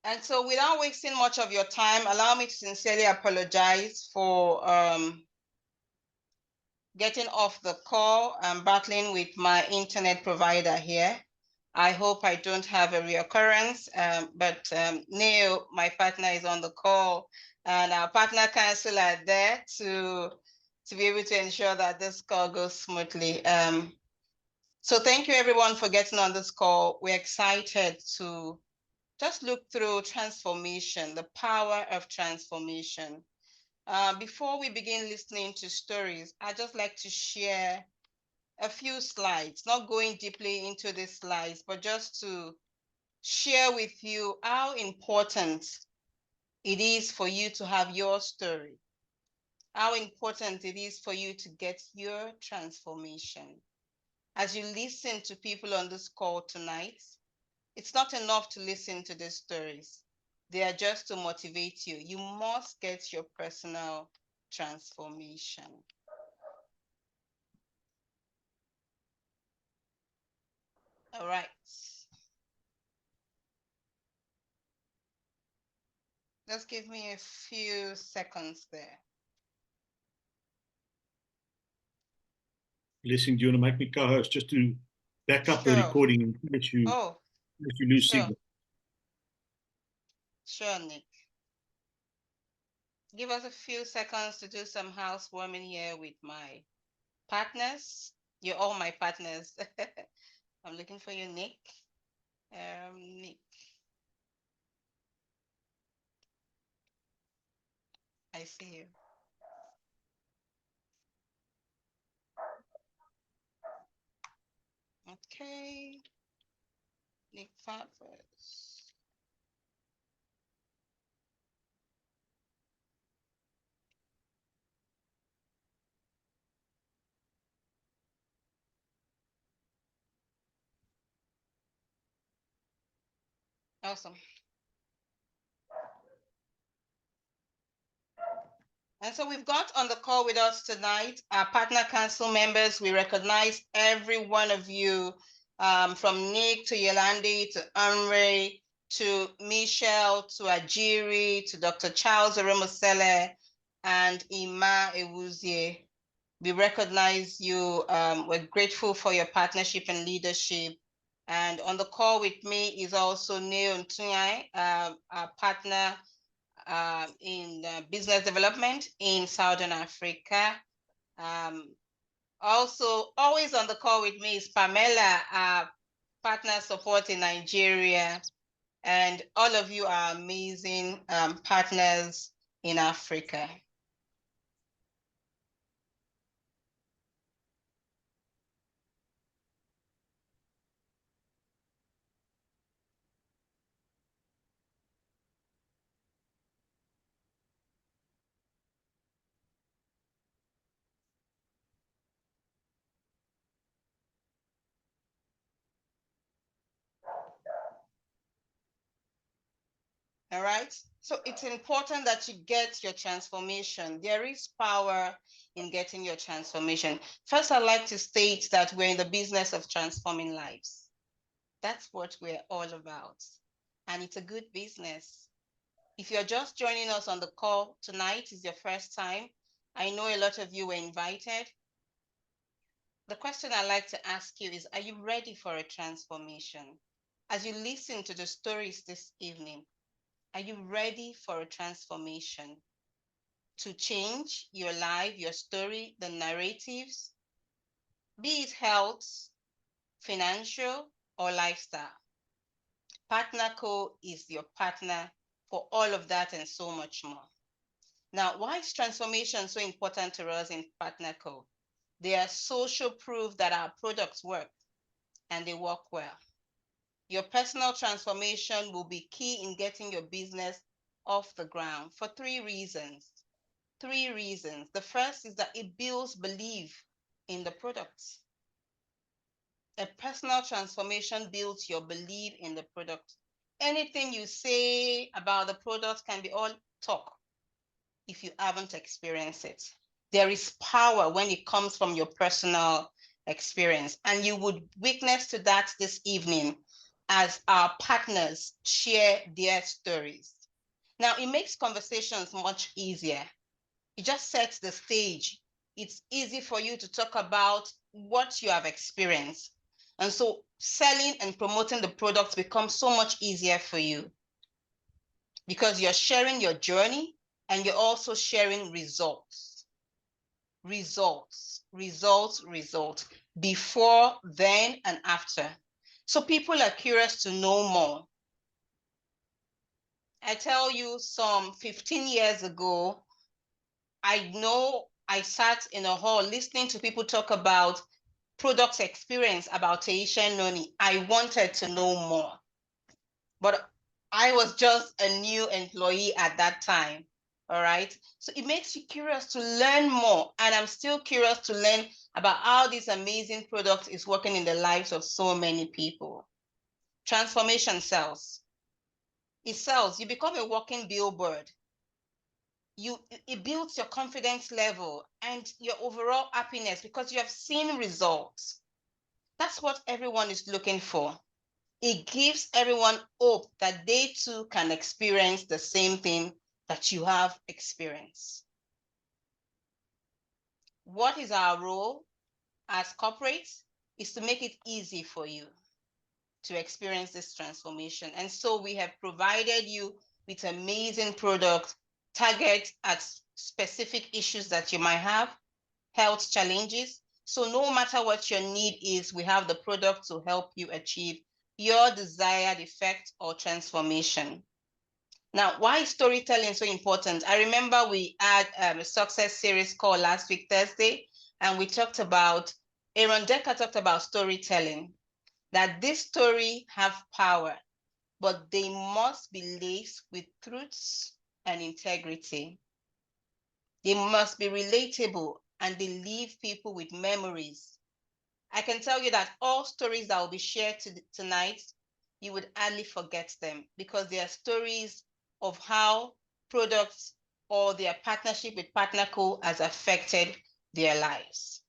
And so without wasting much of your time, allow me to sincerely apologize for getting off the call. I'm battling with my internet provider here. I hope I don't have a reoccurrence, but Neil, my partner, is on the call, and our partner counsel are there to be able to ensure that this call goes smoothly. So thank you everyone for getting on this call. We're excited to just look through transformation, the power of transformation. Before we begin listening to stories, I'd just like to share a few slides, not going deeply into these slides, but just to share with you how important it is for you to have your story, how important it is for you to get your transformation. As you listen to people on this call tonight, it's not enough to listen to these stories. They are just to motivate you. You must get your personal transformation. All right. Just give me a few seconds there. Listening, do you want to make me co-host just to back up the recording and let you lose signal? Sure, Nick. Give us a few seconds to do some housewarming here with my partners. You're all my partners. I'm looking for you, Nick. Nick. I see you. Okay. Nick Favres. Awesome. And so we've got on the call with us tonight, our partner council members. We recognize every one of you, from Nick to Yolandi to Amre to Michelle to Ajiri to Dr. Charles Oromosele and Ima Ewuzie. We recognize you. We're grateful for your partnership and leadership. And on the call with me is also Neil Ntunyai, our partner in business development in Southern Africa. Also, always on the call with me is Pamela, our partner support in Nigeria. And all of you are amazing partners in Africa. All right. So it's important that you get your transformation. There is power in getting your transformation. First, I'd like to state that we're in the business of transforming lives. That's what we're all about. And it's a good business. If you're just joining us on the call tonight, is your first time, I know a lot of you were invited. The question I'd like to ask you is, are you ready for a transformation? As you listen to the stories this evening, are you ready for a transformation to change your life, your story, the narratives, be it health, financial, or lifestyle? Partner Co is your partner for all of that and so much more. Now, why is transformation so important to us in Partner Co? They are social proof that our products work and they work well. Your personal transformation will be key in getting your business off the ground for three reasons. The first is that it builds belief in the products. A personal transformation builds your belief in the product. Anything you say about the product can be all talk if you haven't experienced it. There is power when it comes from your personal experience, and you would witness to that this evening as our partners share their stories. Now, it makes conversations much easier. It just sets the stage. It's easy for you to talk about what you have experienced. And so selling and promoting the products becomes so much easier for you because you're sharing your journey and you're also sharing results. Results, before, then, and after. So people are curious to know more. I tell you, some 15 years ago, I know I sat in a hall listening to people talk about product experience about Taisha Noni. I wanted to know more, but I was just a new employee at that time. All right. So it makes you curious to learn more. And I'm still curious to learn about how this amazing product is working in the lives of so many people. Transformation sells. It sells. You become a walking billboard. It builds your confidence level and your overall happiness because you have seen results. That's what everyone is looking for. It gives everyone hope that they too can experience the same thing that you have experienced. What is our role as corporates is to make it easy for you to experience this transformation. And so we have provided you with amazing products target at specific issues that you might have, health challenges. So no matter what your need is, we have the product to help you achieve your desired effect or transformation. Now, why is storytelling so important? I remember we had a success series called last week, Thursday, and we talked about, Aaron Decker talked about storytelling, that this story have power, but they must be laced with truths and integrity. They must be relatable and they leave people with memories. I can tell you that all stories that will be shared tonight, you would hardly forget them because they are stories of how products or their partnership with PartnerCo has affected their lives.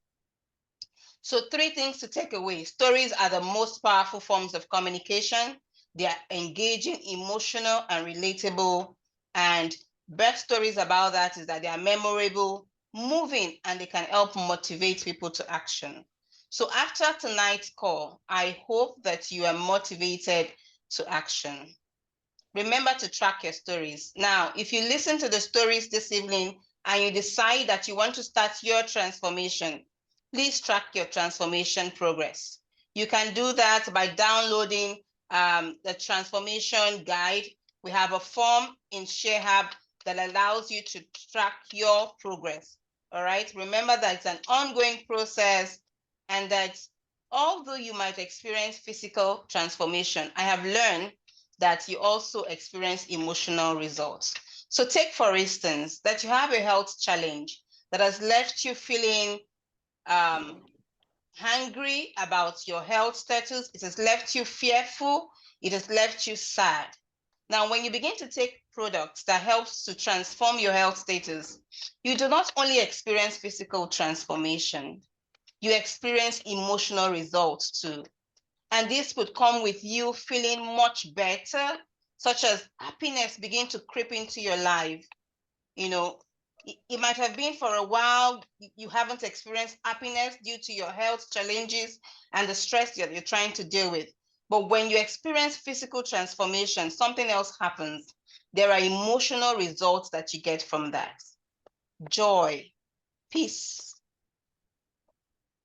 So 3 things to take away. Stories are the most powerful forms of communication. They are engaging, emotional, and relatable. And best stories about that is that they are memorable, moving, and they can help motivate people to action. So after tonight's call, I hope that you are motivated to action. Remember to track your stories. Now, if you listen to the stories this evening and you decide that you want to start your transformation, please track your transformation progress. You can do that by downloading the transformation guide. We have a form in ShareHub that allows you to track your progress. All right. Remember that it's an ongoing process and that although you might experience physical transformation, I have learned that you also experience emotional results. So take, for instance, that you have a health challenge that has left you feeling hungry about your health status. It has left you fearful. It has left you sad. Now, when you begin to take products that helps to transform your health status, you do not only experience physical transformation, you experience emotional results too. And this would come with you feeling much better, such as happiness begin to creep into your life. You know, it might have been for a while, you haven't experienced happiness due to your health challenges and the stress that you're trying to deal with. But when you experience physical transformation, something else happens. There are emotional results that you get from that. Joy, peace,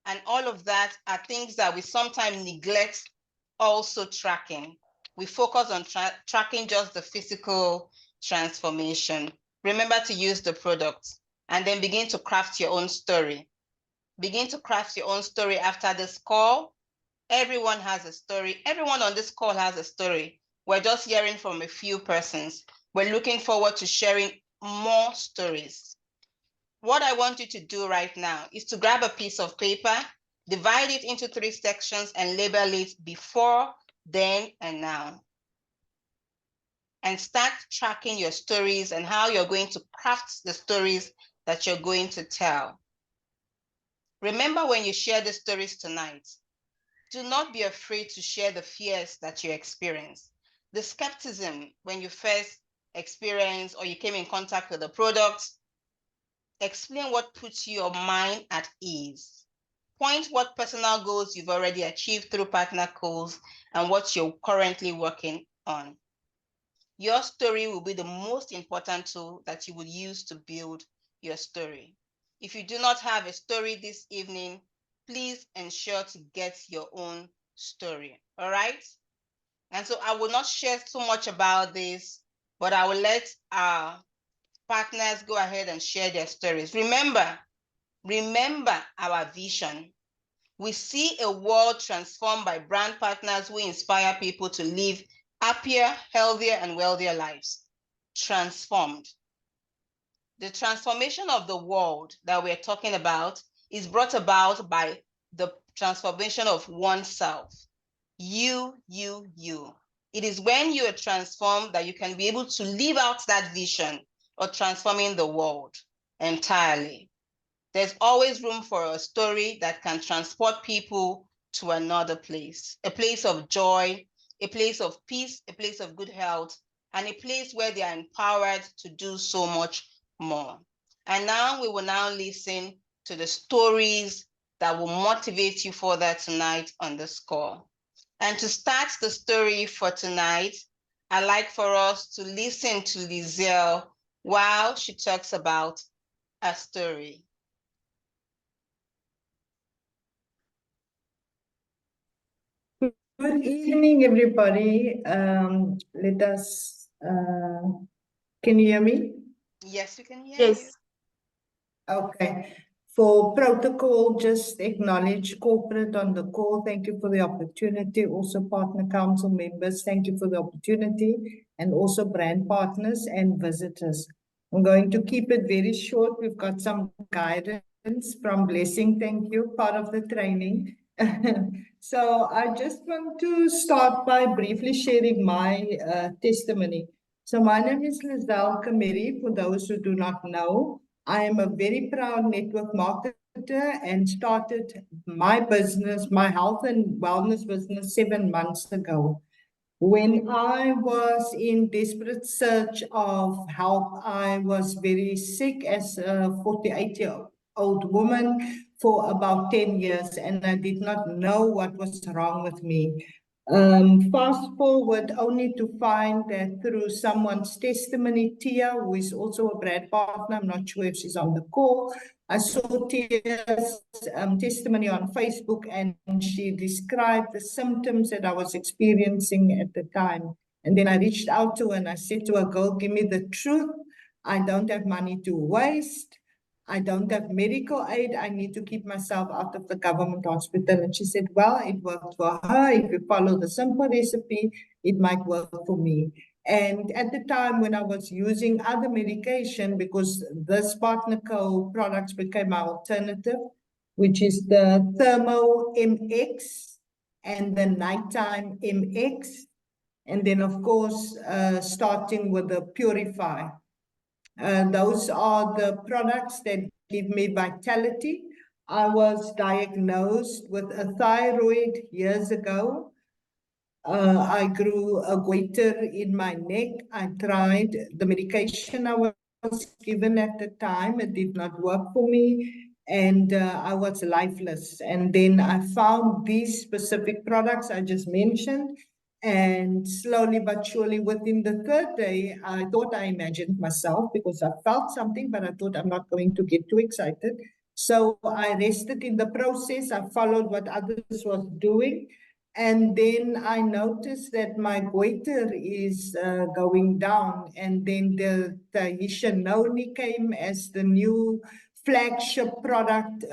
and all of that are things that we sometimes neglect also tracking. We focus on tracking just the physical transformation. Remember to use the product and then begin to craft your own story. Begin to craft your own story after this call. Everyone has a story. Everyone on this call has a story. We're just hearing from a few persons. We're looking forward to sharing more stories. What I want you to do right now is to grab a piece of paper, divide it into 3 sections and label it before, then, and now. And start tracking your stories and how you're going to craft the stories that you're going to tell. Remember when you share the stories tonight, Do not be afraid to share the fears that you experience. The skepticism when you first experienced or you came in contact with the product. Explain what puts your mind at ease. Point what personal goals you've already achieved through partner goals and what you're currently working on. Your story will be the most important tool that you will use to build your story. If you do not have a story this evening, please ensure to get your own story. All right? And so I will not share too much about this, but I will let our partners go ahead and share their stories. Remember our vision. We see a world transformed by brand partners who inspire people to live happier, healthier, and wealthier lives. Transformed. The transformation of the world that we're talking about is brought about by the transformation of oneself. You. It is when you are transformed that you can be able to live out that vision of transforming the world entirely. There's always room for a story that can transport people to another place, a place of joy, a place of peace, a place of good health, and a place where they are empowered to do so much more. And now we will now listen to the stories that will motivate you further tonight on the score. And to start the story for tonight, I'd like for us to listen to Lizelle while she talks about a story. Good evening, everybody. Let us, can you hear me? Yes, we can hear you. Okay. For protocol, just acknowledge corporate on the call. Thank you for the opportunity. Also partner council members, thank you for the opportunity. And also brand partners and visitors. I'm going to keep it very short. We've got some guidance from Blessing. Thank you, part of the training. So I just want to start by briefly sharing my testimony. So my name is Lizelle Kameri, for those who do not know. I am a very proud network marketer and started my business, my health and wellness business 7 months ago. When I was in desperate search of help, I was very sick as a 48-year-old woman for about 10 years, and I did not know what was wrong with me. Fast forward only to find that through someone's testimony, Tia, who is also a brand partner, I'm not sure if she's on the call, I saw Tia's testimony on Facebook, and she described the symptoms that I was experiencing at the time. And then I reached out to her and I said to her, girl, give me the truth. I don't have money to waste. I don't have medical aid. I need to keep myself out of the government hospital. And she said, well, it worked for her. If you follow the simple recipe, it might work for me. And at the time when I was using other medication, because this Partner Co products became my alternative, which is the Thermo MX and the Nighttime MX. And then, of course, starting with the Purify. Those are the products that give me vitality. I was diagnosed with a thyroid years ago. I grew a goiter in my neck. I tried the medication I was given at the time. It did not work for me. And I was lifeless. And then I found these specific products I just mentioned. And slowly but surely, within the third day, I thought I imagined myself because I felt something, but I thought I'm not going to get too excited. So I rested in the process. I followed what others was doing. And then I noticed that my goiter is going down. And then the Tahisha Noni came as the new flagship product,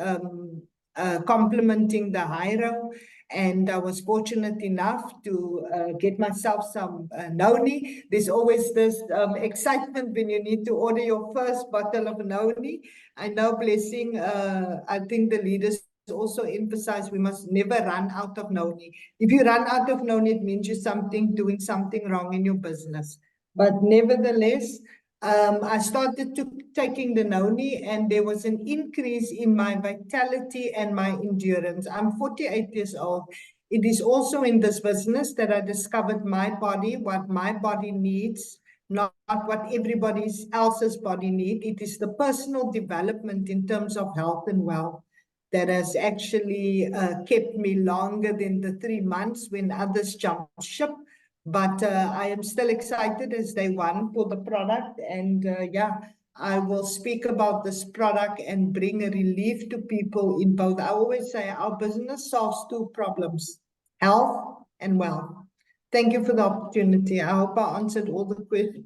complementing the Hyro. And I was fortunate enough to get myself some Noni. There's always this excitement when you need to order your first bottle of Noni. I know, Blessing, I think the leaders also emphasize we must never run out of Noni. If you run out of Noni, it means you're doing something wrong in your business. But nevertheless, I started taking the Noni, and there was an increase in my vitality and my endurance. I'm 48 years old. It is also in this business that I discovered my body, what my body needs, not what everybody else's body needs. It is the personal development in terms of health and wealth that has actually kept me longer than the 3 months when others jumped ship. But I am still excited as day one for the product. And yeah, I will speak about this product and bring a relief to people in both. I always say our business solves 2 problems, health and wealth. Thank you for the opportunity. I hope I answered all the questions.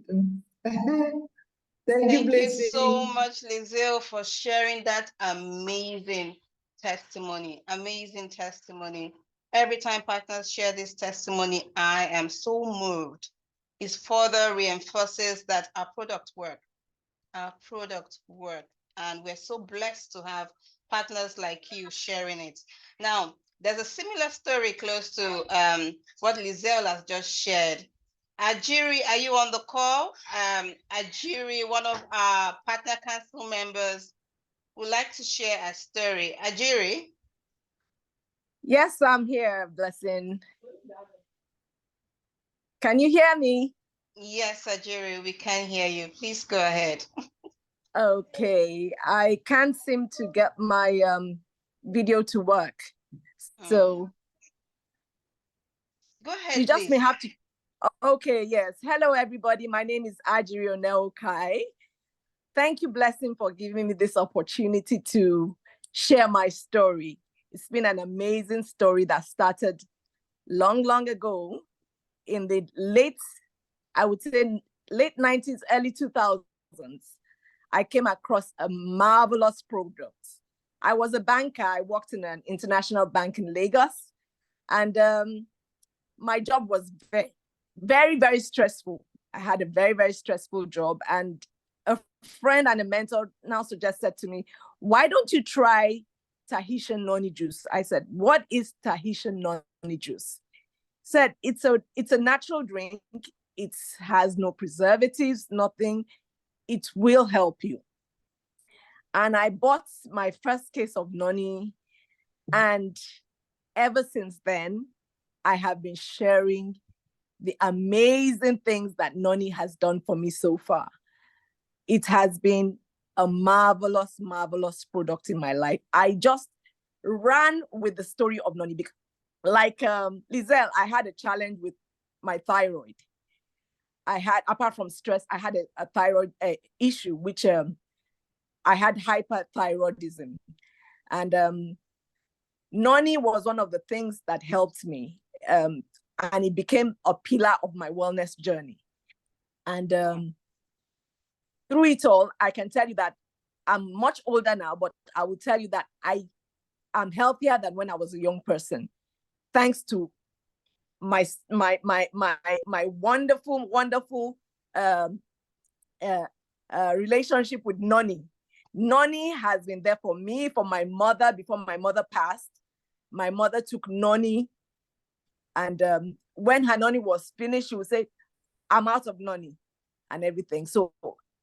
Thank you so much, Lizelle, for sharing that amazing testimony. Amazing testimony. Every time partners share this testimony, I am so moved. It further reinforces that our product work. Our product work. And we're so blessed to have partners like you sharing it. Now, there's a similar story close to what Lizelle has just shared. Ajiri, are you on the call? Ajiri, one of our partner council members, would like to share a story. Ajiri? Yes, I'm here, Blessing. Can you hear me? Yes, Ajiri, we can hear you. Please go ahead. Okay, I can't seem to get my video to work. So go ahead, you just please. may have to. Okay, yes. Hello, everybody. My name is Ajiri Oneokai. Thank you, Blessing, for giving me this opportunity to share my story. It's been an amazing story that started long, long ago in the I would say late 90s, early 2000s. I came across a marvelous product. I was a banker. I worked in an international bank in Lagos. And my job was very, very, very stressful. I had a very, very stressful job. And a friend and a mentor now suggested to me, why don't you try Tahitian noni juice? I said, what is Tahitian noni juice? Said, it's a natural drink. It has no preservatives, nothing. It will help you. And I bought my first case of noni. And ever since then, I have been sharing the amazing things that noni has done for me so far. It has been a marvelous, marvelous product in my life. I just ran with the story of noni. Like Lizelle, I had a challenge with my thyroid. I had, apart from stress, I had a thyroid issue, which I had hyperthyroidism. And noni was one of the things that helped me. And it became a pillar of my wellness journey. And through it all, I can tell you that I'm much older now, but I will tell you that I am healthier than when I was a young person, thanks to my wonderful, wonderful relationship with noni. Noni has been there for me, for my mother. Before my mother passed, my mother took noni, and when her noni was finished, she would say, I'm out of noni and everything. So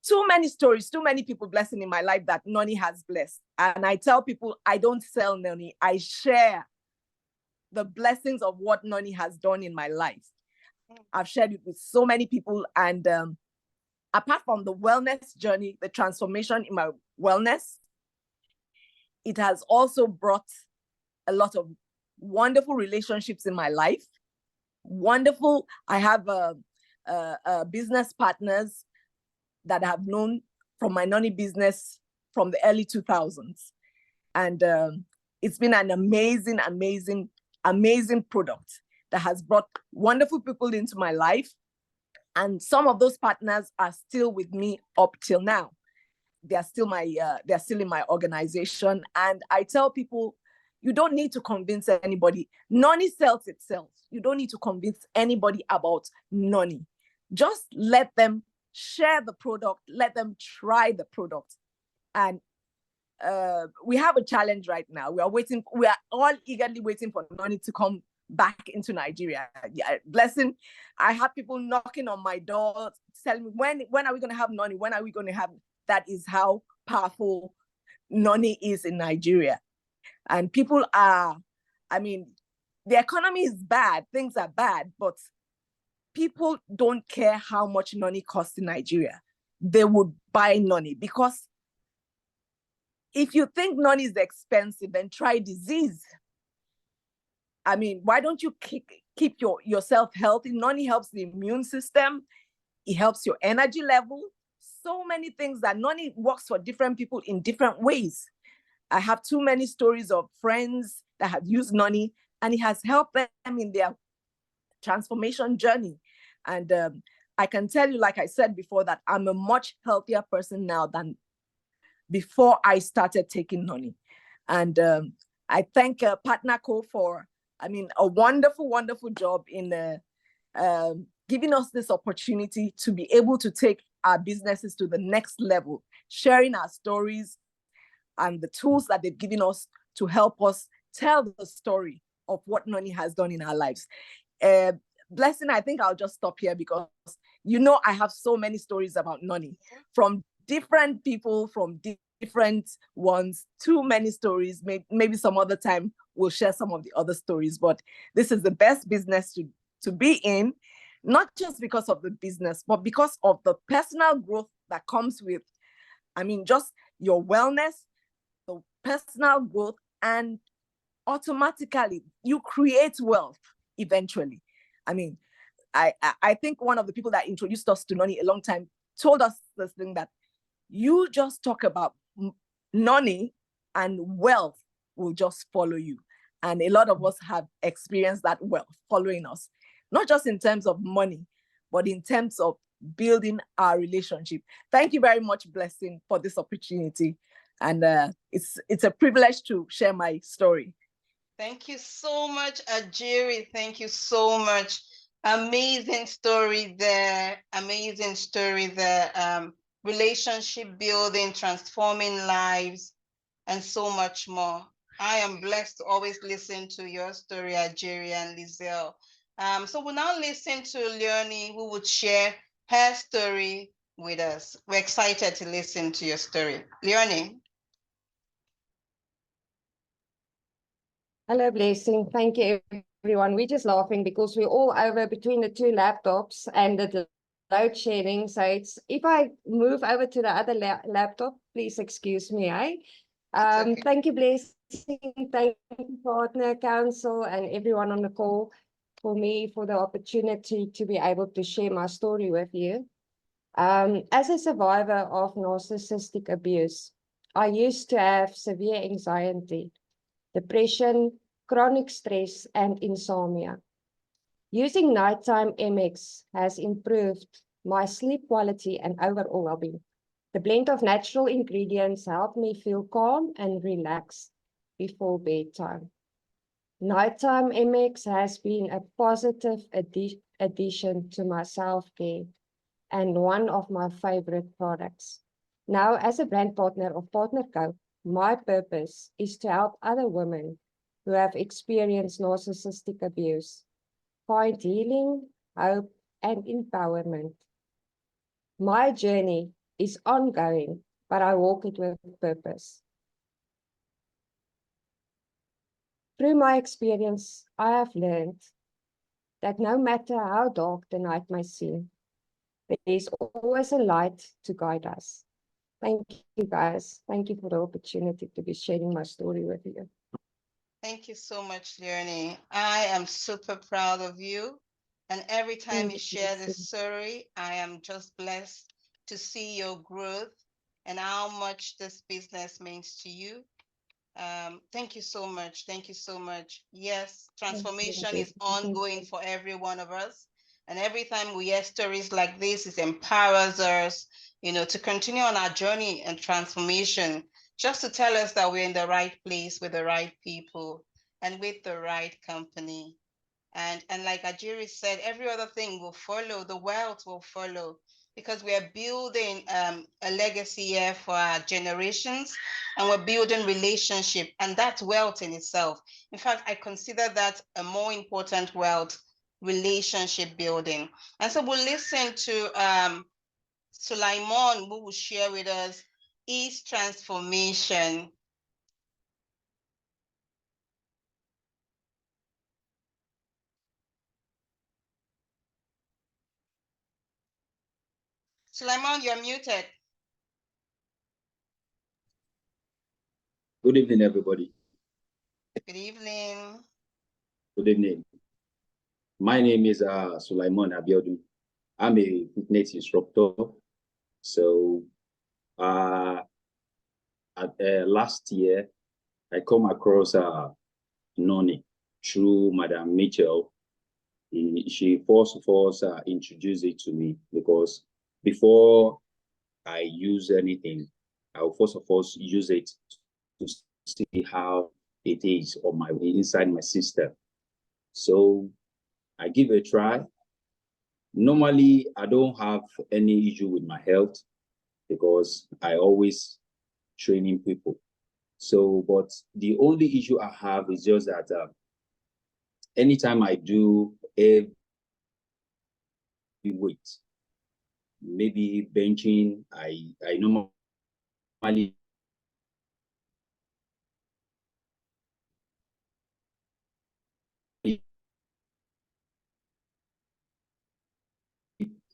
too many stories, too many people blessing in my life that noni has blessed. And I tell people, I don't sell noni, I share the blessings of what noni has done in my life. I've shared it with so many people. And apart from the wellness journey, the transformation in my wellness, it has also brought a lot of wonderful relationships in my life. Wonderful. I have business partners that I have known from my noni business from the early 2000s. And it's been an amazing, amazing, amazing product that has brought wonderful people into my life. And some of those partners are still with me up till now. They're still in my organization. And I tell people, you don't need to convince anybody. Noni sells itself. You don't need to convince anybody about noni. Just let them share the product, let them try the product. And we have a challenge right now. We are all eagerly waiting for noni to come back into Nigeria. Yeah, Blessing, I have people knocking on my door telling me, when are we going to have noni? When are we going to have? That is how powerful noni is in Nigeria. And people are, the economy is bad, things are bad, but people don't care how much noni costs in Nigeria. They would buy noni because if you think noni is expensive, then try disease. I mean, why don't you keep yourself healthy? Noni helps the immune system. It helps your energy level. So many things that noni works for different people in different ways. I have too many stories of friends that have used noni, and it has helped them in their transformation journey. And I can tell you, like I said before, that I'm a much healthier person now than before I started taking noni. And I thank Partner Co for, a wonderful, wonderful job in giving us this opportunity to be able to take our businesses to the next level, sharing our stories and the tools that they've given us to help us tell the story of what noni has done in our lives. Blessing, I think I'll just stop here because I have so many stories about noni from different people, from different ones, too many stories. Maybe some other time we'll share some of the other stories, but this is the best business to be in, not just because of the business, but because of the personal growth that comes with, just your wellness, the personal growth, and automatically you create wealth eventually. I think one of the people that introduced us to noni a long time told us this thing, that you just talk about noni and wealth will just follow you. And a lot of us have experienced that wealth following us, not just in terms of money, but in terms of building our relationship. Thank you very much, Blessing, for this opportunity. And it's a privilege to share my story. Thank you so much, Ajiri. Thank you so much. Amazing story there. Amazing story there. Relationship building, transforming lives, and so much more. I am blessed to always listen to your story, Ajiri and Lizelle. So we'll now listen to Leonie, who would share her story with us. We're excited to listen to your story. Leonie. Hello, Blessing. Thank you, everyone. We're just laughing because we're all over between the two laptops and the load shedding. So if I move over to the other laptop, please excuse me. Okay. Thank you, Blessing. Thank you, Partner Council, and everyone on the call for the opportunity to be able to share my story with you. As a survivor of narcissistic abuse, I used to have severe anxiety, depression, chronic stress, and insomnia. Using nighttime MX has improved my sleep quality and overall well-being. The blend of natural ingredients helped me feel calm and relaxed before bedtime. Nighttime MX has been a positive addition to my self-care and one of my favorite products. Now, as a brand partner of Partner Co, my purpose is to help other women who have experienced narcissistic abuse find healing, hope, and empowerment. My journey is ongoing, but I walk it with purpose. Through my experience, I have learned that no matter how dark the night may seem, there is always a light to guide us. Thank you, guys. Thank you for the opportunity to be sharing my story with you. Thank you so much, Leonie. I am super proud of you. And every time you share this story, I am just blessed to see your growth and how much this business means to you. Thank you so much. Thank you so much. Yes, transformation is ongoing for every one of us. And every time we hear stories like this, it empowers us, to continue on our journey and transformation, just to tell us that we're in the right place with the right people and with the right company. And like Ajiri said, every other thing will follow, the wealth will follow, because we are building a legacy here for our generations, and we're building relationship, and that's wealth in itself. In fact, I consider that a more important wealth, relationship building. And so we'll listen to Sulaimon, who will share with us his transformation. Sulaiman, you're muted. Good evening, everybody. Good evening. Good evening. My name is Sulaiman Abiodun. I'm a fitness instructor. So last year, I come across Noni through Madam Mitchell. She first of all introduced it to me, because before I use anything, I'll first of all use it to see how it is on my inside my system. So I give it a try. Normally, I don't have any issue with my health because I always training people. So, but the only issue I have is just that anytime I do heavy weight, maybe benching, I normally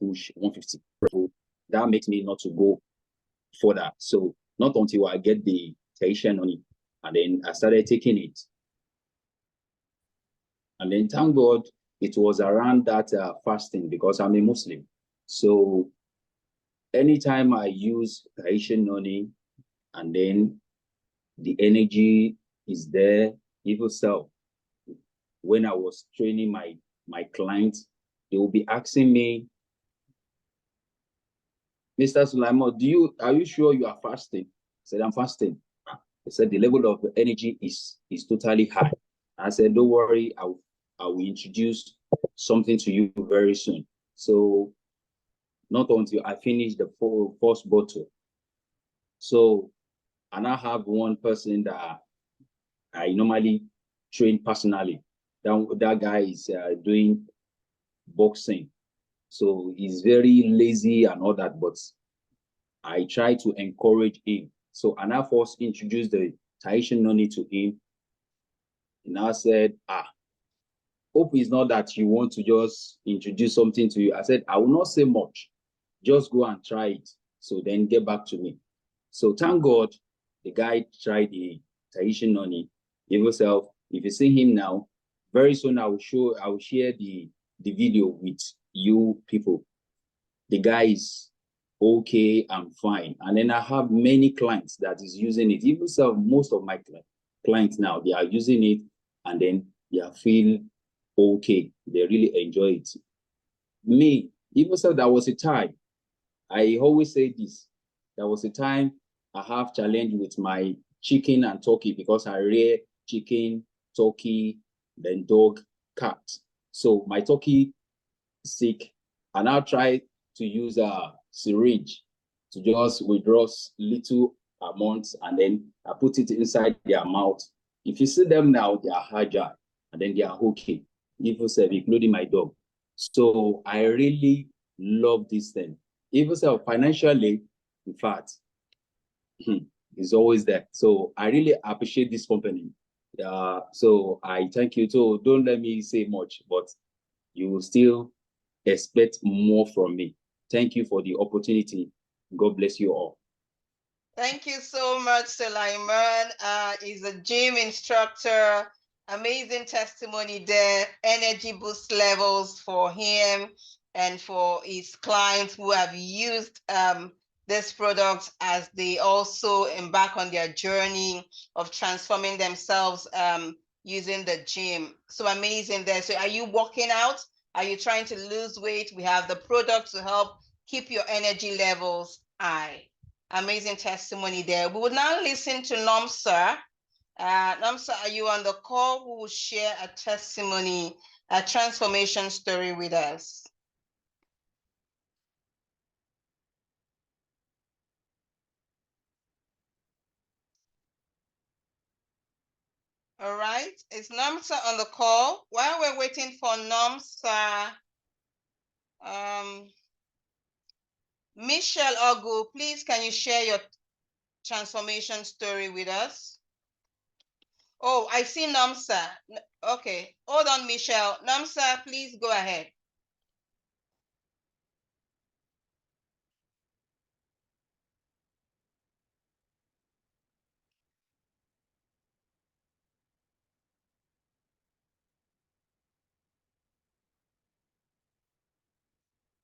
push 150. So that makes me not to go further. So not until I get the tension on it, and then I started taking it. And then thank God it was around that fasting, because I'm a Muslim. So anytime I use Haitian noni, and then the energy is there, even so, when I was training my clients, they will be asking me, Mr. Sulaiman, are you sure you are fasting? I said, I'm fasting. They said the level of energy is totally high. I said, don't worry, I will introduce something to you very soon. So not until I finish the first bottle. So, and I have one person that I normally train personally. That guy is doing boxing. So he's very lazy and all that, but I try to encourage him. So, and I first introduced the Tahitian noni to him. And I said, hope is not that you want to just introduce something to you. I said, I will not say much. Just go and try it. So then get back to me. So thank God, the guy tried the Tahitian noni himself. If you see him now, very soon I will share the video with you people. The guy is okay and fine. And then I have many clients that is using it. Even so, most of my clients now, they are using it, and then they are feeling okay. They really enjoy it. Me, even so, there was a time, I always say this, there was a time I have challenge with my chicken and turkey, because I rear chicken, turkey, then dog, cat. So my turkey sick, and I try to use a syringe to just withdraw little amounts, and then I put it inside their mouth. If you see them now, they are agile, and then they are okay, even self, including my dog. So I really love this thing. Even self, financially, in fact, it's always there. So I really appreciate this company. So I thank you. So don't let me say much, but you will still expect more from me. Thank you for the opportunity. God bless you all. Thank you so much, Sulaiman. He's a gym instructor. Amazing testimony there. Energy boost levels for him and for his clients who have used this product as they also embark on their journey of transforming themselves using the gym. So amazing there. So are you working out? Are you trying to lose weight? We have the product to help keep your energy levels high. Amazing testimony there. We will now listen to Nomsa. Nomsa, are you on the call? Who will share a testimony, a transformation story with us? All right, is Nomsa on the call? While we're waiting for Nomsa, Michelle Ogu, please can you share your transformation story with us? Oh, I see Nomsa. Okay, hold on, Michelle. Nomsa, please go ahead.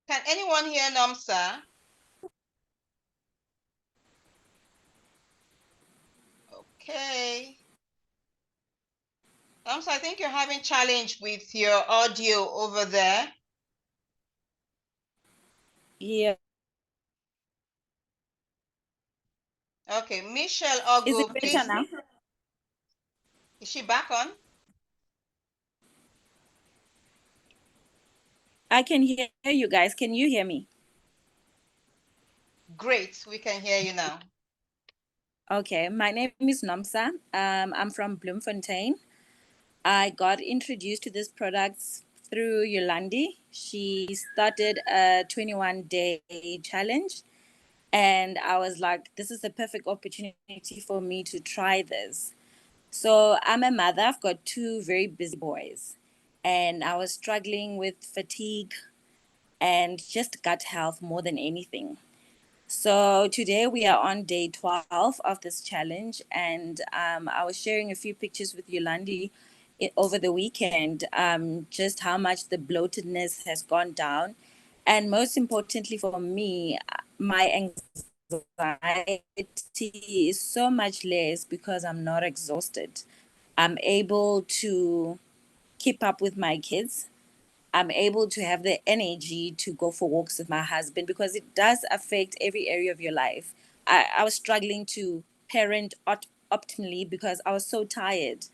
Can anyone hear Nomsa? Okay. Nomsa, I think you're having challenge with your audio over there. Yeah. Okay, Michelle Ogu, Is it better please. now? Is she back on? I can hear you guys. Can you hear me? Great, we can hear you now. Okay, my name is Nomsa. I'm from Bloemfontein. I got introduced to this product through Yolandi. She started a 21-day challenge, and I was like, this is the perfect opportunity for me to try this. So I'm a mother. I've got two very busy boys, and I was struggling with fatigue and just gut health more than anything. So today we are on day 12 of this challenge, and I was sharing a few pictures with Yolandi over the weekend, just how much the bloatedness has gone down. And most importantly for me, my anxiety is so much less because I'm not exhausted. I'm able to keep up with my kids. I'm able to have the energy to go for walks with my husband because it does affect every area of your life. I was struggling to parent optimally because I was so tired.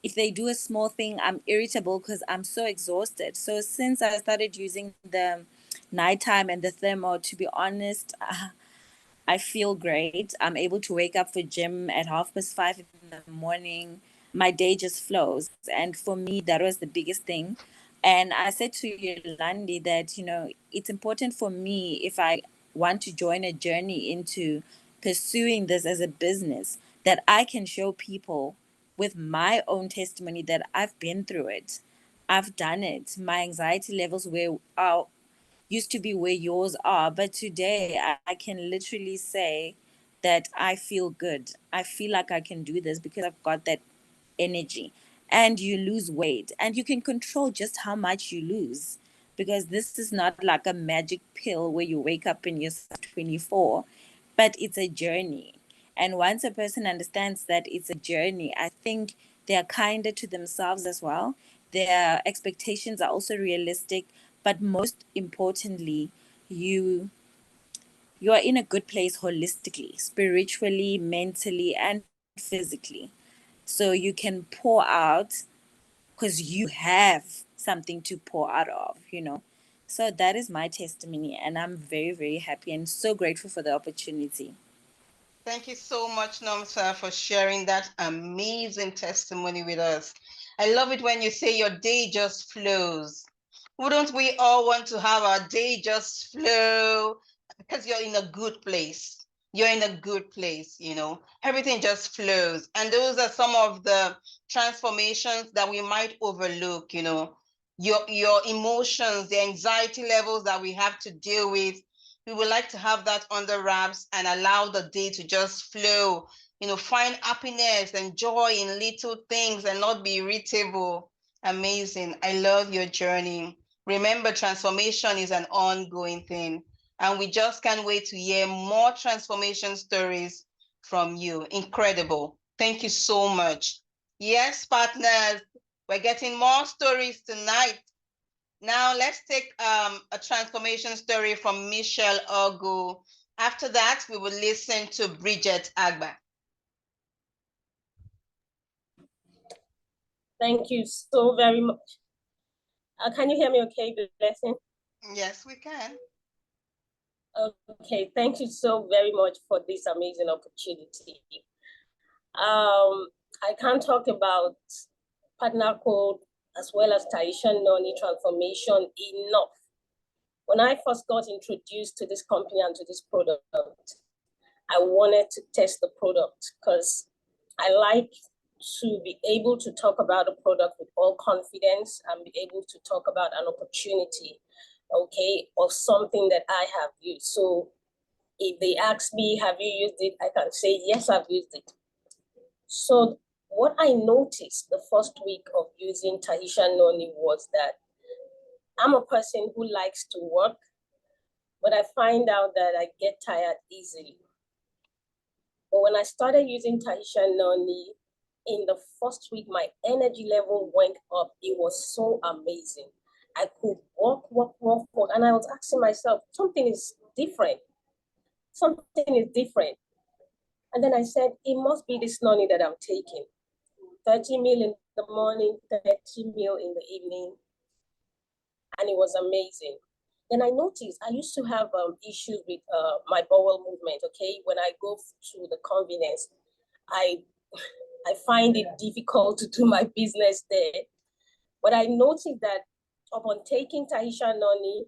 If they do a small thing, I'm irritable because I'm so exhausted. So since I started using the nighttime and the thermo, to be honest, I feel great. I'm able to wake up for gym at 5:30 in the morning. My day just flows. And for me, that was the biggest thing. And I said to Yolandi that, it's important for me if I want to join a journey into pursuing this as a business, that I can show people with my own testimony that I've been through it. I've done it. My anxiety levels are used to be where yours are. But today I can literally say that I feel good. I feel like I can do this because I've got that energy. And you lose weight and you can control just how much you lose, because this is not like a magic pill where you wake up and you're 24, but it's a journey. And once a person understands that it's a journey, I think they are kinder to themselves as well. Their expectations are also realistic, but most importantly, you you are in a good place holistically, spiritually, mentally, and physically. So you can pour out because you have something to pour out of. So that is my testimony, and I'm very, very happy and so grateful for the opportunity. Thank you so much, Nomsa, for sharing that amazing testimony with us. I love it when you say your day just flows. Wouldn't we all want to have our day just flow? Because you're in a good place. You're in a good place, everything just flows. And those are some of the transformations that we might overlook, your emotions, the anxiety levels that we have to deal with. We would like to have that under wraps and allow the day to just flow, find happiness and joy in little things and not be irritable. Amazing. I love your journey. Remember, transformation is an ongoing thing, and we just can't wait to hear more transformation stories from you. Incredible. Thank you so much. Yes, partners, we're getting more stories tonight. Now let's take a transformation story from Michelle Ogu. After that, we will listen to Bridget Agba. Thank you so very much. Can you hear me okay, Blessing? Yes, we can. Okay, thank you so very much for this amazing opportunity. I can't talk about partner code as well as Taisha Noni transformation enough. When I first got introduced to this company and to this product, I wanted to test the product because I like to be able to talk about a product with all confidence and be able to talk about an opportunity, okay, of something that I have used. So if they ask me, have you used it? I can say, yes, I've used it. So what I noticed the first week of using Taisha Noni was that I'm a person who likes to work but I find out that I get tired easily. But when I started using Taisha Noni, in the first week, my energy level went up. It was so amazing. I could walk, and I was asking myself, something is different. Something is different. And then I said, it must be this noni that I'm taking. 30 ml in the morning, 30 ml in the evening. And it was amazing. Then I noticed I used to have issues with my bowel movement, okay? When I go to the convenience, I find it difficult to do my business there. But I noticed that upon taking Taisha Noni,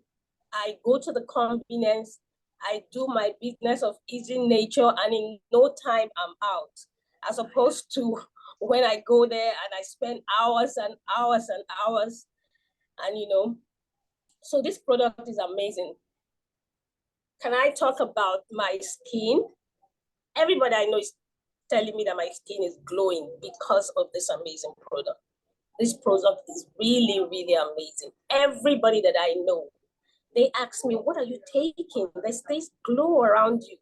I go to the convenience, I do my business of easy nature, and in no time I'm out. As opposed to when I go there and I spend hours and hours and hours. And so this product is amazing. Can I talk about my skin? Everybody I know is telling me that my skin is glowing because of this amazing product. This product is really, really amazing. Everybody that I know, they ask me, what are you taking? There's this glow around you.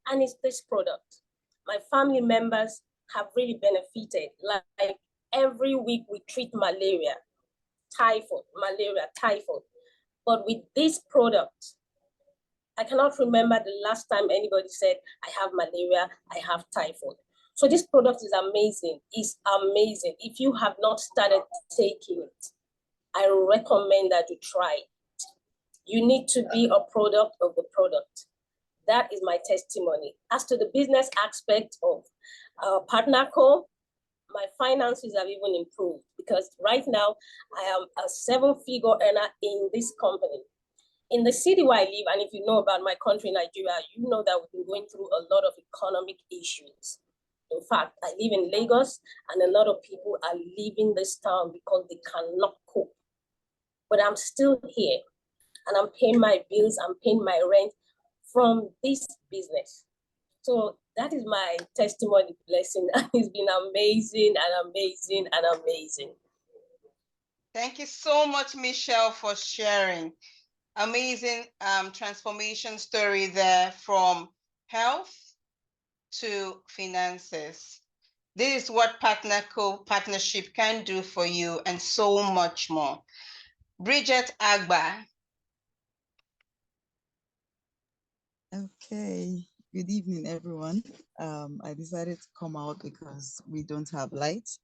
And it's this product. My family members have really benefited. Like every week we treat malaria, typhoid. But with this product, I cannot remember the last time anybody said, I have malaria, I have typhoid. So this product is amazing. It's amazing. If you have not started taking it, I recommend that you try it. You need to be a product of the product. That is my testimony. As to the business aspect of Partner Co, my finances have even improved because right now I am a 7-figure earner in this company. In the city where I live, and if you know about my country, Nigeria, you know that we've been going through a lot of economic issues. In fact, I live in Lagos, and a lot of people are leaving this town because they cannot cope. But I'm still here, and I'm paying my bills, I'm paying my rent from this business. So that is my testimony blessing. It's been amazing and amazing and amazing. Thank you so much, Michelle, for sharing. Amazing transformation story there from health to finances. This is what partnership can do for you and so much more. Bridget Agba. Okay, good evening, everyone. I decided to come out because we don't have lights.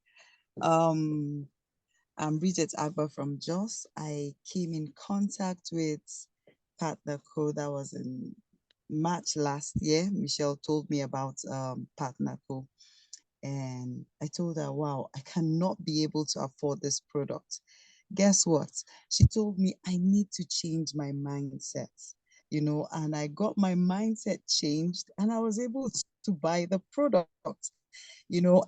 I'm Bridget Agba from Jos. I came in contact with Partner Co. That was in March last year. Michelle told me about Partner Co. And I told her, wow, I cannot be able to afford this product. Guess what? She told me I need to change my mindset, and I got my mindset changed and I was able to buy the product.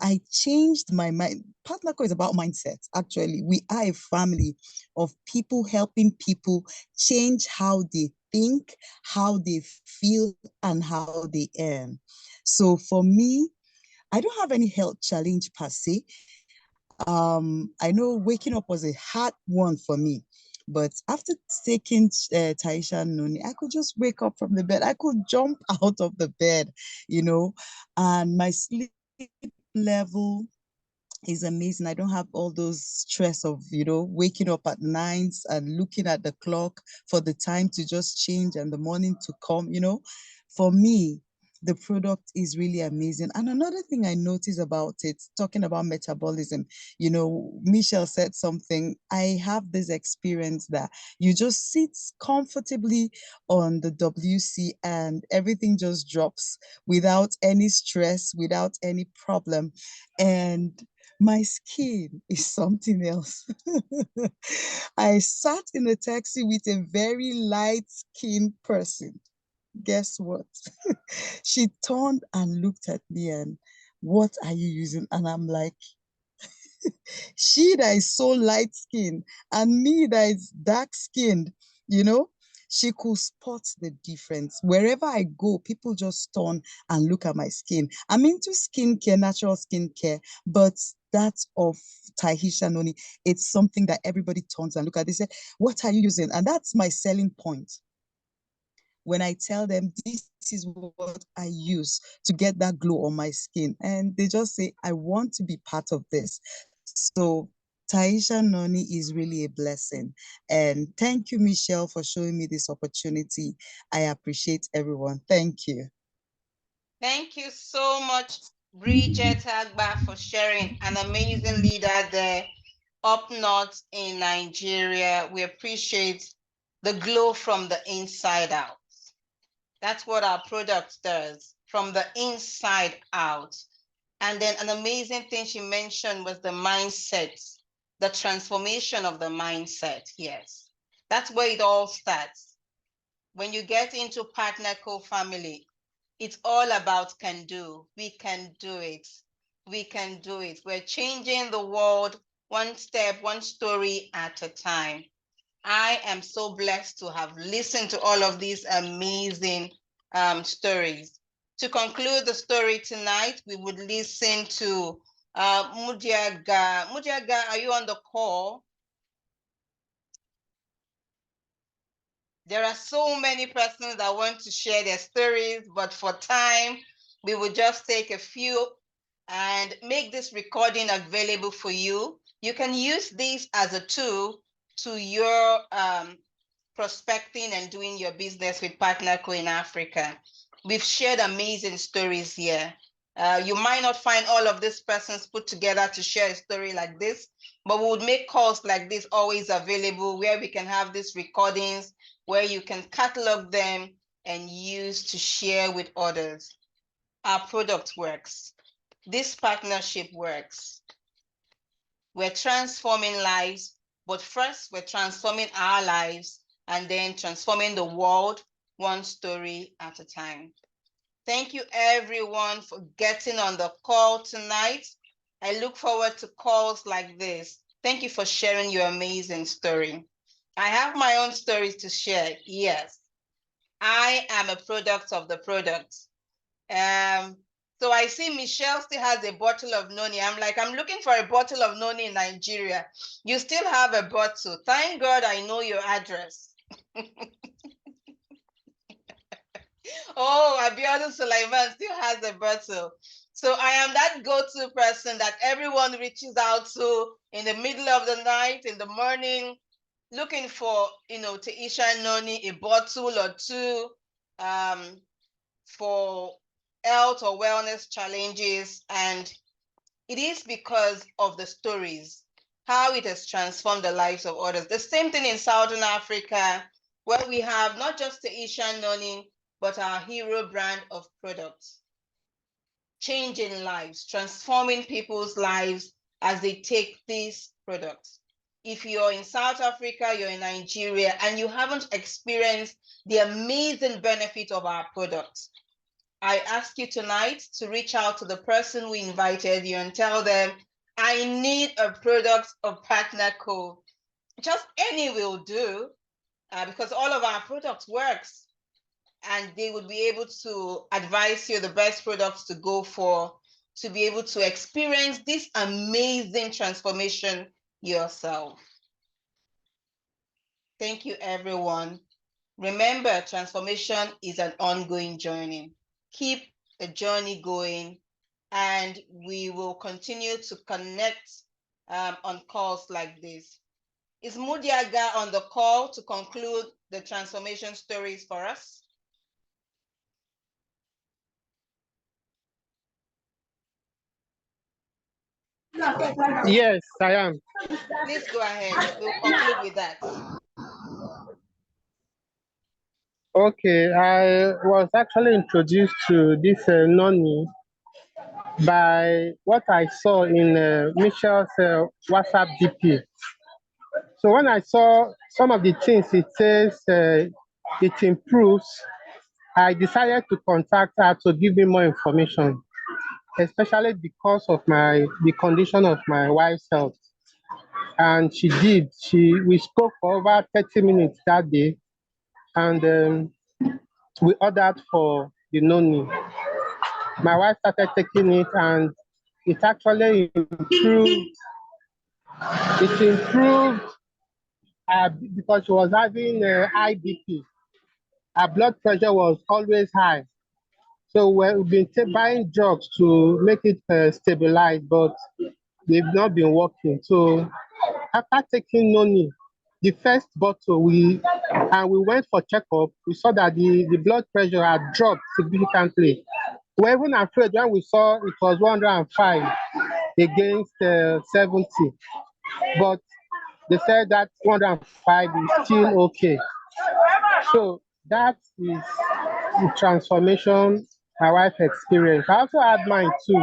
I changed my mind. Partner Co is about mindset. Actually, we are a family of people helping people change how they think, how they feel, and how they earn. So for me, I don't have any health challenge per se. I know waking up was a hard one for me, but after taking Taisha Noni, I could just wake up from the bed. I could jump out of the bed, and my sleep level is amazing. I don't have all those stress of, waking up at night and looking at the clock for the time to just change and the morning to come, For me, the product is really amazing. And another thing I noticed about it, talking about metabolism, Michelle said something. I have this experience that you just sit comfortably on the WC and everything just drops without any stress, without any problem. And my skin is something else. I sat in a taxi with a very light-skinned person. Guess what? She turned and looked at me and, what are you using? And I'm like, she that is so light-skinned and me that is dark-skinned, she could spot the difference. Wherever I go, people just turn and look at my skin. I'm into skincare, natural skincare, but that of Taisha Noni, it's something that everybody turns and look at. They say, what are you using? And that's my selling point. when I tell them this is what I use to get that glow on my skin. And they just say, I want to be part of this. So Taisha Noni is really a blessing. And thank you, Michelle, for showing me this opportunity. I appreciate everyone. Thank you. Thank you so much, Bridget Agba, for sharing. An amazing leader there up north in Nigeria. We appreciate the glow from the inside out. That's what our product does, from the inside out. And then an amazing thing she mentioned was the mindset, the transformation of the mindset. Yes, that's where it all starts. When you get into Partner Co family, it's all about can do. We can do it. We can do it. We're changing the world one step, one story at a time. I am so blessed to have listened to all of these amazing stories. To conclude the story tonight, we would listen to Mudiaga. Mudiaga, are you on the call? There are so many persons that want to share their stories, but for time, we will just take a few and make this recording available for you. You can use this as a tool to your prospecting and doing your business with Partner Co in Africa. We've shared amazing stories here. You might not find all of these persons put together to share a story like this, but we would make calls like this always available where we can have these recordings, where you can catalog them and use to share with others. Our product works. This partnership works. We're transforming lives, but first we're transforming our lives and then transforming the world one story at a time. Thank you everyone for getting on the call tonight. I look forward to calls like this. Thank you for sharing your amazing story. I have my own stories to share. Yes, I am a product of the product. So I see Michelle still has a bottle of noni. I'm like, I'm looking for a bottle of noni in Nigeria. You still have a bottle. Thank God I know your address. Oh, Abiodun Sulaiman still has a bottle. So I am that go-to person that everyone reaches out to in the middle of the night, in the morning, looking for, Taisha Noni, a bottle or two for health or wellness challenges. And it is because of the stories, how it has transformed the lives of others. The same thing in Southern Africa, where we have not just the Asian Noni, but our hero brand of products. Changing lives, transforming people's lives as they take these products. If you're in South Africa, you're in Nigeria, and you haven't experienced the amazing benefit of our products, I ask you tonight to reach out to the person who invited you and tell them, I need a product of Partner Co. Just any will do, because all of our products works, and they would be able to advise you the best products to go for, to be able to experience this amazing transformation yourself. Thank you, everyone. Remember, transformation is an ongoing journey. Keep the journey going, and we will continue to connect on calls like this. Is Mudiaga on the call to conclude the transformation stories for us? Yes, I am. Please go ahead. We'll conclude with that. Okay, I was actually introduced to this noni by what I saw in Michelle's WhatsApp DP. So when I saw some of the things it says it improves, I decided to contact her to give me more information, especially because of the condition of my wife's health. And she did. We spoke for over 30 minutes that day, and we ordered for the noni. My wife started taking it, and it actually improved. It improved because she was having high BP. Her blood pressure was always high. So we've been buying drugs to make it stabilize, but they've not been working. So after taking Noni, the first bottle, we went for checkup, we saw that the blood pressure had dropped significantly. We were even afraid when we saw it was 105 against 70. But they said that 105 is still okay. So that is the transformation my wife experienced. I also had mine too.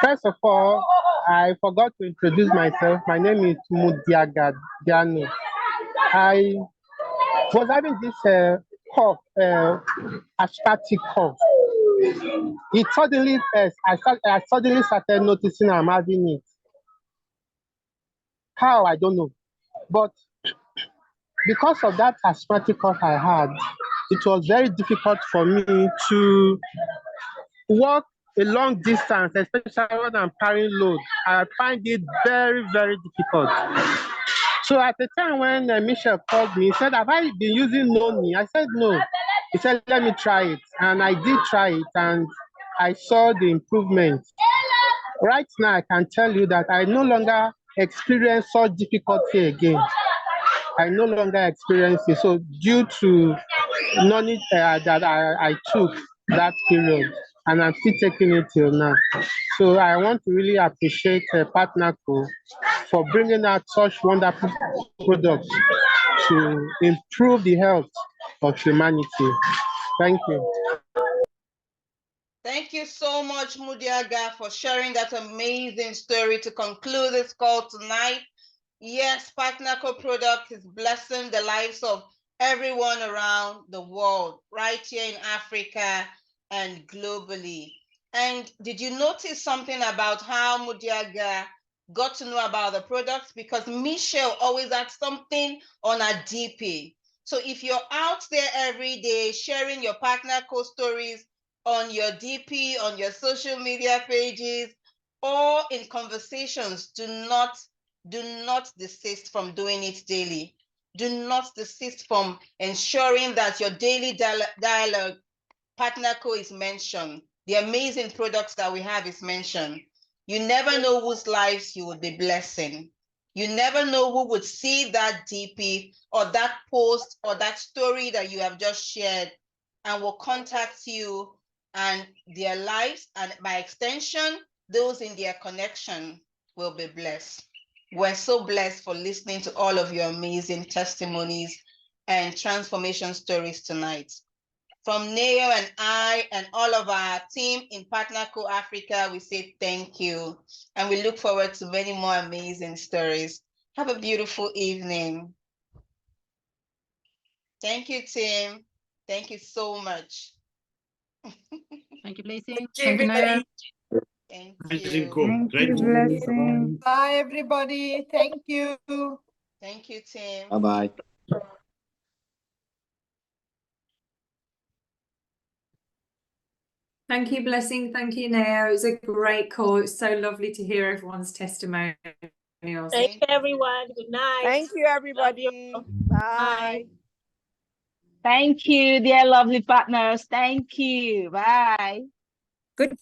First of all, I forgot to introduce myself. My name is Mudiaga Diano. I was having this cough, asthmatic cough. It suddenly, I suddenly started noticing I'm having it. How, I don't know. But because of that asthmatic cough I had, it was very difficult for me to walk a long distance, especially when I'm carrying load. I find it very, very difficult. So at the time when Michelle called me, he said, have I been using Noni? I said, no. He said, let me try it. And I did try it, and I saw the improvement. Right now, I can tell you that I no longer experience such difficulty again. I no longer experience it. So due to Noni that I took that period, and I'm still taking it till now. So I want to really appreciate PartnerCo for bringing out such wonderful products to improve the health of humanity. Thank you. Thank you so much, Mudiaga, for sharing that amazing story to conclude this call tonight. Yes, PartnerCo product is blessing the lives of everyone around the world, right here in Africa and globally. And did you notice something about how Mudiaga got to know about the products? Because Michelle always had something on her DP. So if you're out there every day sharing your PartnerCo stories on your DP, on your social media pages, or in conversations, do not desist from doing it daily. Do not desist from ensuring that your daily dialogue, PartnerCo is mentioned. The amazing products that we have is mentioned. You never know whose lives you will be blessing. You never know who would see that DP or that post or that story that you have just shared and will contact you, and their lives, and by extension, those in their connection will be blessed. We're so blessed for listening to all of your amazing testimonies and transformation stories tonight. From Neo and I and all of our team in PartnerCo Africa, we say thank you. And we look forward to many more amazing stories. Have a beautiful evening. Thank you, team. Thank you so much. Thank you, Blessing. Thank you, everybody. Thank Amazing you. call. Thank you, Blessing. Bye, everybody. Thank you. Thank you, Tim. Bye-bye. Thank you, Blessing. Thank you, Neo. It was a great call. It's so lovely to hear everyone's testimonials. Thank you, everyone. Good night. Thank you, everybody. Bye. Thank you, dear lovely partners. Thank you. Bye. Good